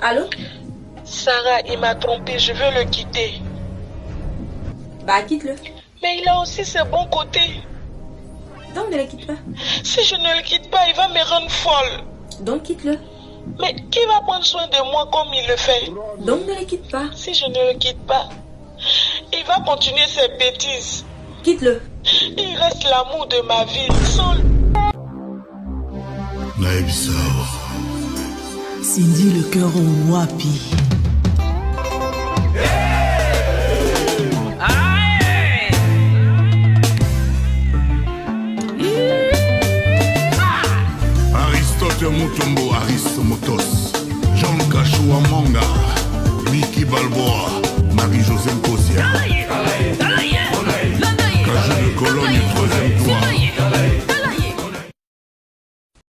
Allô? Sarah, il m'a trompé, je veux le quitter. Bah, quitte-le. Mais il a aussi ses bons côtés. Donc, ne le quitte pas. Si je ne le quitte pas, il va me rendre folle. Donc, quitte-le. Mais qui va prendre soin de moi comme il le fait? Donc, ne le quitte pas. Si je ne le quitte pas, il va continuer ses bêtises. Quitte-le. Il reste l'amour de ma vie. Sans... Cindy le cœur au wapi. Aristote Mutombo Aris Motos, Jean Kachou Manga, Mickey Balboa, Marie-José Nkosia.